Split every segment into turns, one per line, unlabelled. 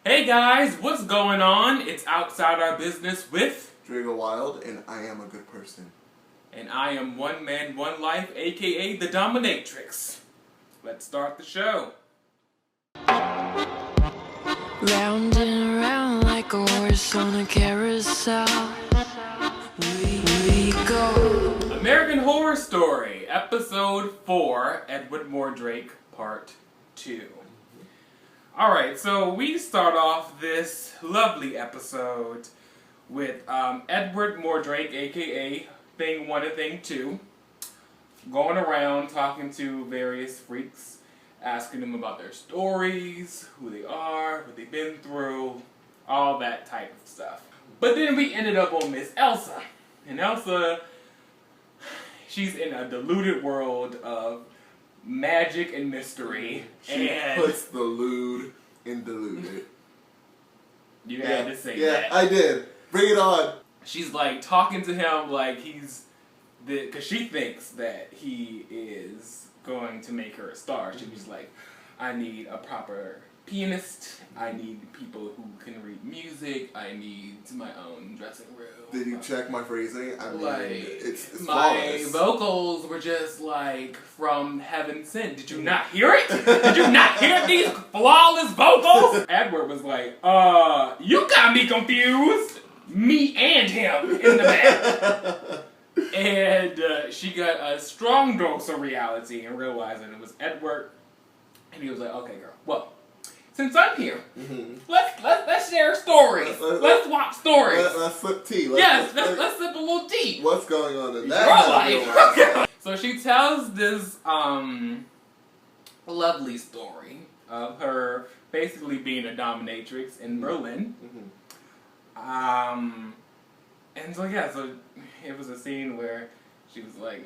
Hey guys, what's going on? It's Outside Our Business with
Drago Wild, and I am a good person.
And I am One Man, One Life, aka the Dominatrix. Let's start the show.
Round and around like a horse on a carousel. We go.
American Horror Story, Episode 4, Edward Moredrake, Part 2. Alright, so we start off this lovely episode with Edward Moredrake, aka Thing 1 and Thing 2, going around talking to various freaks, asking them about their stories, who they are, what they've been through, all that type of stuff. But then we ended up on Miss Elsa. And Elsa, she's in a deluded world of magic and mystery.
She puts the lewd in deluded.
You had to say that.
Yeah, I did. Bring it on.
She's like talking to him like he's because she thinks that he is going to make her a star. She was like, I need a proper pianist. I need people who can read music. I need my own dressing room.
Did you check my phrasing? I mean,
like,
it's
my
flawless.
vocals were just like from heaven sent. Did you not hear it? Did you not hear these flawless vocals? Edward was like, you got me confused. Me and him in the back. And she got a strong dose of reality and realizing it was Edward. And he was like, okay, girl, well, since I'm here, let's share stories. Let's swap stories.
Let's sip tea.
Let's sip a little tea.
What's going on in that?
Your life. So she tells this lovely story of her basically being a dominatrix in Berlin. And so yeah, so it was a scene where she was like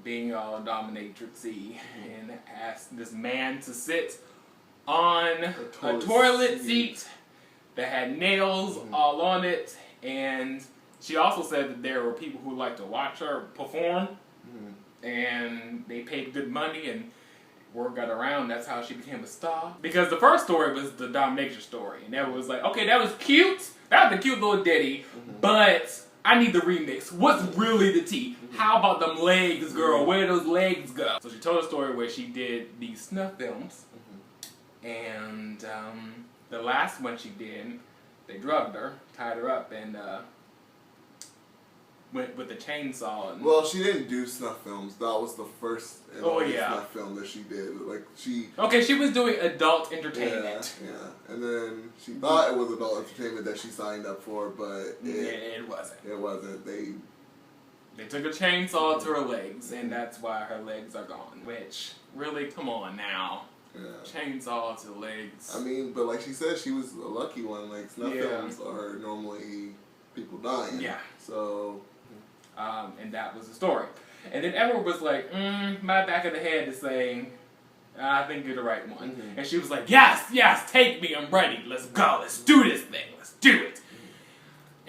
being all dominatrixy and asked this man to sit on a toilet seat that had nails all on it, and she also said that there were people who liked to watch her perform, and they paid good money, and word got around that's how she became a star. Because the first story was the dominatrix story, and that was like, okay, that was cute, that was a cute little ditty, but I need the remix. What's really the tea? How about them legs, girl? Where do those legs go? So she told a story where she did these snuff films, and the last one she did, they drugged her, tied her up, and went with the chainsaw. And
well, she didn't do snuff films. That was the first snuff film that she did. Like
she was doing adult entertainment.
Yeah. And then she thought it was adult entertainment that she signed up for, but
it wasn't.
It wasn't.
They took a chainsaw to her legs, and that's why her legs are gone. Which, really, come on now. Yeah. Chainsaw to the legs.
I mean, but like she said, she was a lucky one. Like, snuff films are normally people dying. Yeah. So.
And that was the story. And then Edward was like, my back of the head is saying, I think you're the right one. And she was like, yes, take me, I'm ready. Let's go. Let's do this thing. Let's do it.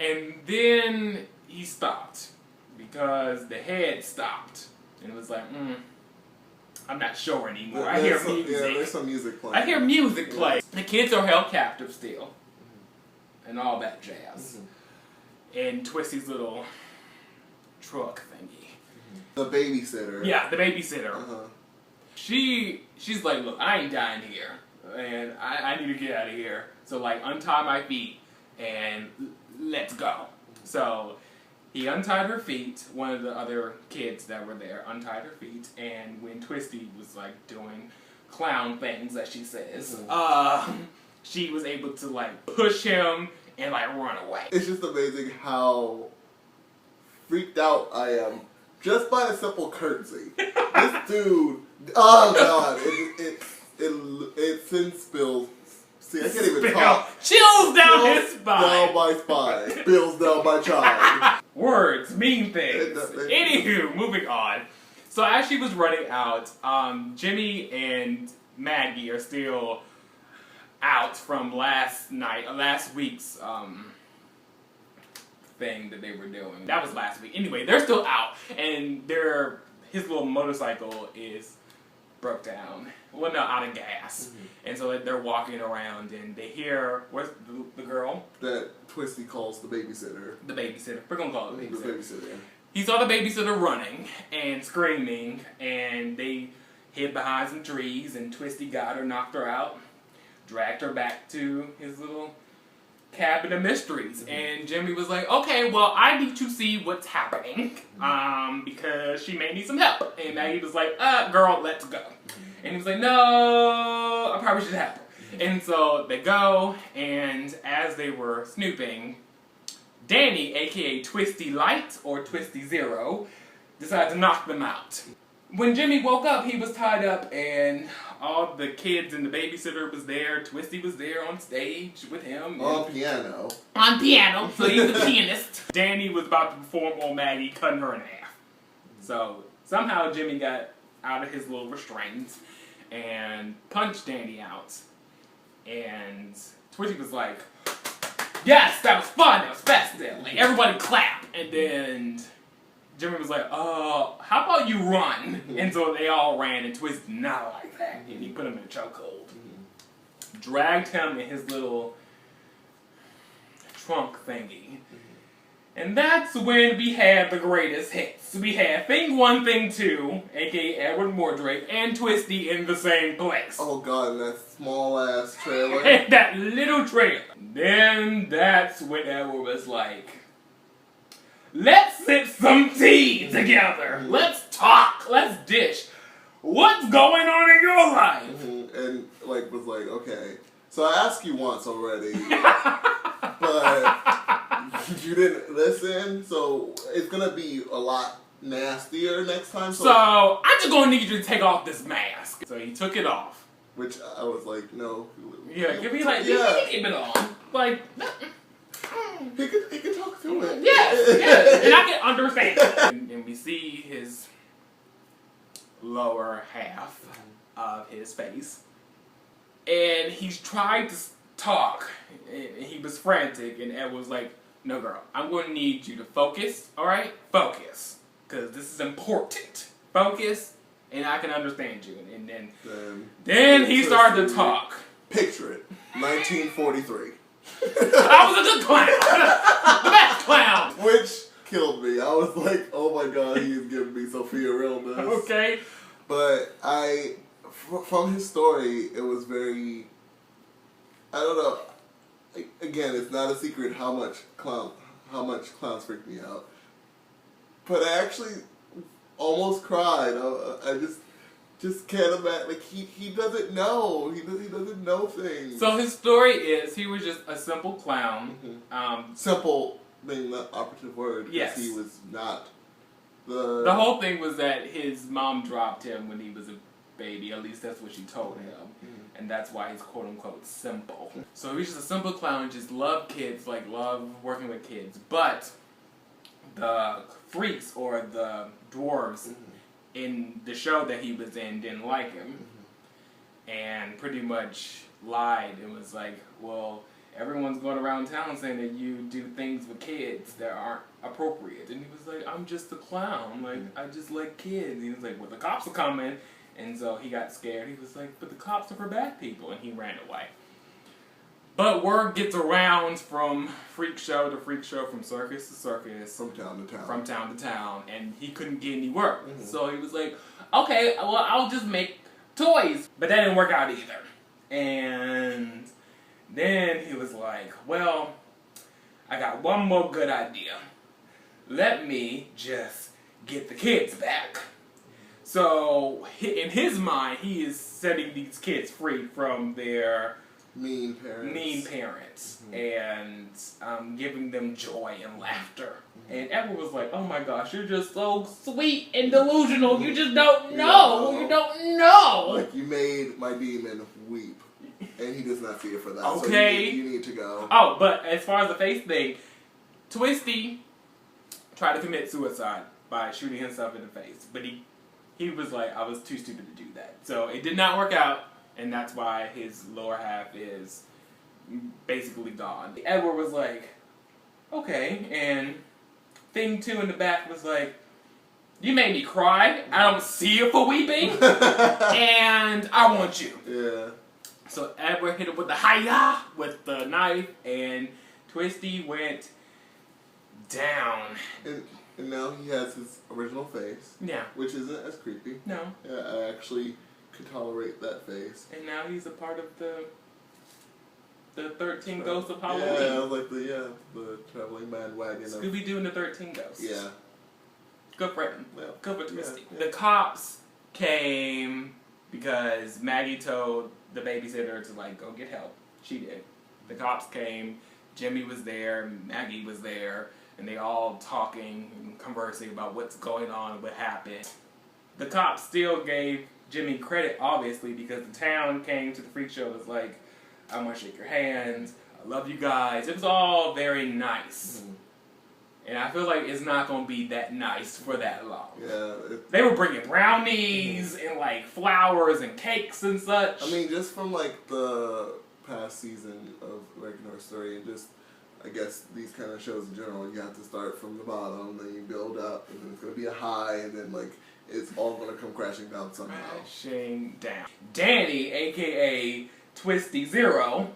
And then he stopped. Because the head stopped. And it was like, I'm not sure anymore. I hear music.
Yeah, there's some music playing.
I hear music play. The kids are held captive still. And all that jazz. And Twisty's little truck thingy.
The babysitter.
Yeah, the babysitter. She's like, look, I ain't dying here. And I need to get out of here. So, like, untie my feet and let's go. So he untied her feet. One of the other kids that were there untied her feet. And when Twisty was, like, doing clown things, as she says, she was able to, like, push him and, like, run away.
It's just amazing how freaked out I am just by a simple curtsy. This dude, oh god, it sends spills. See, I can't even talk.
Chills down his spine.
Down my spine. Spills down my child.
Words mean things. Anywho, moving on. So as she was running out, Jimmy and Maggie are still out from last week's thing that they were doing. That was last week. Anyway, they're still out, and his little motorcycle is broke down. Well, no, out of gas. And so they're walking around and they hear, where's the girl?
That Twisty calls the babysitter.
The babysitter. We're going to call it the babysitter.
The babysitter, yeah.
He saw the babysitter running and screaming, and they hid behind some trees, and Twisty got her, knocked her out, dragged her back to his little cabin of mysteries. And Jimmy was like, okay, well, I need to see what's happening, because she may need some help. And Maggie was like, girl, let's go. And he was like, no, I probably should help her. And so they go, and as they were snooping, Danny, aka Twisty Light or Twisty Zero, decided to knock them out. When Jimmy woke up, he was tied up, and all the kids and the babysitter was there. Twisty was there on stage with him.
On piano.
On piano, so he was a pianist. Danny was about to perform on Maggie, cutting her in half. So somehow Jimmy got out of his little restraints and punched Danny out. And Twisty was like, yes, that was fun, that was festive. Like, everybody clap. And then Jimmy was like, how about you run? And so they all ran, and Twisty did not like that. And he put him in a chokehold. Dragged him in his little trunk thingy. And that's when we had the greatest hits. We had Thing 1, Thing 2, aka Edward Moredrake, and Twisty in the same place.
Oh god, that small ass trailer.
And that little trailer. Then that's when Edward was like, let's sip some tea together. Let's talk. Let's dish. What's going on in your life?
And like was like, okay. So I asked you once already, but you didn't listen, so it's gonna be a lot nastier next time.
So I'm just gonna need you to take off this mask. So he took it off.
Which I was like, no.
Yeah, give me like,
yeah.
keep it on. Like,
he could talk through it.
yes, and I can understand. And we see his lower half of his face. And he's tried to talk, and he was frantic, and Ed was like, no girl, I'm going to need you to focus, alright? Focus. Because this is important. Focus, and I can understand you. And then he started to talk.
Picture it. 1943.
I was a good clown. The best clown.
Which killed me. I was like, oh my god, he is giving me Sophia realness.
Okay.
But from his story, it was very, I don't know. Again, it's not a secret how much clowns freak me out. But I actually almost cried. I just can't imagine. Like he doesn't know. He doesn't know things.
So his story is he was just a simple clown.
Simple being the operative word.
Yes.
He was not
the whole thing was that his mom dropped him when he was a baby. At least that's what she told him. And that's why he's quote unquote simple. So he's just a simple clown, just love kids, like love working with kids. But the freaks or the dwarves in the show that he was in didn't like him. And pretty much lied and was like, well, everyone's going around town saying that you do things with kids that aren't appropriate. And he was like, I'm just a clown. Like, I just like kids. And he was like, well, the cops are coming. And so he got scared. He was like, but the cops are for bad people. And he ran away. But word gets around from freak show to freak show, from circus to circus.
From town to town.
From town to town. And he couldn't get any work. So he was like, okay, well, I'll just make toys. But that didn't work out either. And then he was like, well, I got one more good idea. Let me just get the kids back. So, in his mind, he is setting these kids free from their
mean parents.
And giving them joy and laughter. And Edward was like, oh my gosh, you're just so sweet and delusional. You just don't know. You don't know.
Like, you made my demon weep. And he does not see it for that.
Okay.
So you need to go.
Oh, but as far as the face thing, Twisty tried to commit suicide by shooting himself in the face. But he was like, I was too stupid to do that. So it did not work out, and that's why his lower half is basically gone. Edward was like, okay, and Thing 2 in the back was like, You made me cry. I don't see it for weeping. And I want you.
Yeah.
So Edward hit him with the hiya with the knife, and Twisty went down.
And now he has his original face.
Yeah.
Which isn't as creepy.
No.
Yeah, I actually could tolerate that face.
And now he's a part of the 13 Ghosts of Halloween.
Yeah, like the traveling bandwagon.
Scooby-Doo and the 13 Ghosts.
Yeah.
Good for him.
Yeah.
Good for Twisty.
Yeah.
The cops came because Maggie told the babysitter to like go get help. She did. The cops came. Jimmy was there. Maggie was there. And they all talking and conversing about what's going on, what happened. The cops still gave Jimmy credit, obviously, because the town came to the freak show and was like, I want to shake your hands. I love you guys. It was all very nice. Mm-hmm. And I feel like it's not going to be that nice for that long.
Yeah.
They were bringing brownies and like flowers and cakes and such.
I mean, just from like the past season of American Horror Story and just, I guess, these kind of shows in general, you have to start from the bottom, then you build up, and then it's going to be a high, and then like it's all going to come crashing down somehow.
Crashing down. Danny, a.k.a. Twisty Zero,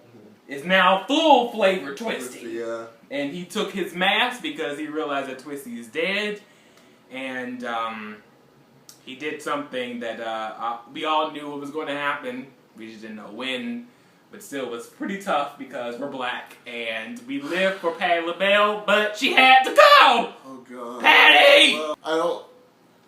is now full flavor Twisty.
Yeah.
And he took his mask because he realized that Twisty is dead. And he did something that we all knew what was going to happen. We just didn't know when. But still, it was pretty tough because we're black. And we live for Patti LaBelle, but she had to go!
Oh, God.
Patti!
Well, I don't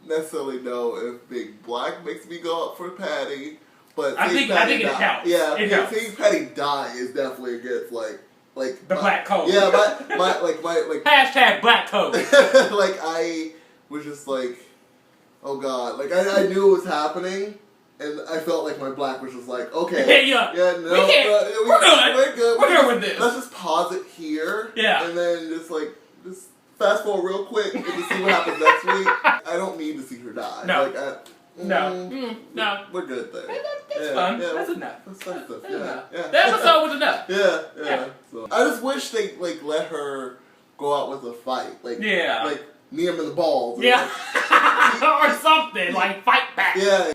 necessarily know if being black makes me go up for Patti. But
I think it helps.
Yeah, seeing Patti die is definitely against like
the black code.
Yeah, my
hashtag black code.
Like I was just like, oh God, like I knew it was happening, and I felt like my black was just like, okay,
yeah,
no, we're good
with this.
Let's just pause it here, and then just fast forward real quick and just see what happens next week. I don't need to see her die.
No. No.
We're good there.
That's fun. Yeah, that's enough.
That's enough. Yeah.
That episode was enough.
Yeah. So I just wish they let her go out with a fight. Like knee him in the balls.
Yeah. Or something like fight back.
Yeah.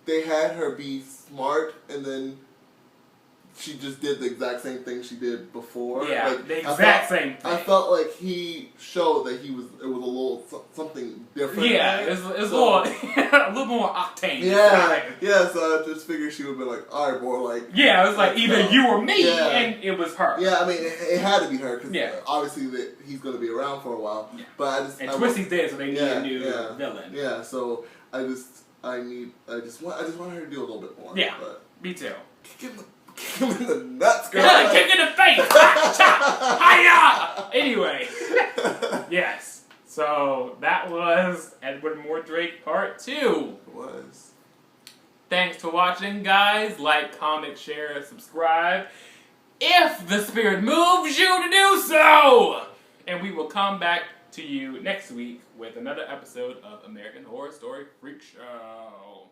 They had her be smart, and then she just did the exact same thing she did before.
Yeah, the exact same thing.
I felt like he showed that it was a little something different.
Yeah, it's a little more octane.
Yeah, so I just figured she would have been like, alright, boy, like...
Yeah, it was like either you or me, and it was her.
Yeah, I mean, it had to be her, because obviously he's going to be around for a while. Yeah. But
Twisty's dead, so they need a new villain.
Yeah, so I just want her to do a little bit more.
Yeah, me too.
Kick him in the nuts, girl.
Yeah, kick in the face. Hiya! Anyway, yes. So that was Edward Moredrake Part 2.
It was.
Thanks for watching, guys. Like, comment, share, subscribe. If the spirit moves you to do so! And we will come back to you next week with another episode of American Horror Story Freak Show.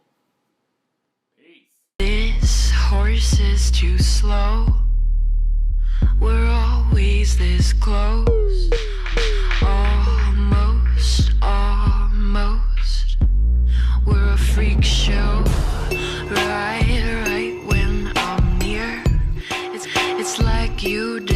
Peace.
This horse is too slow. We're always this close. Almost. We're a freak show. Right when I'm near. It's like you do.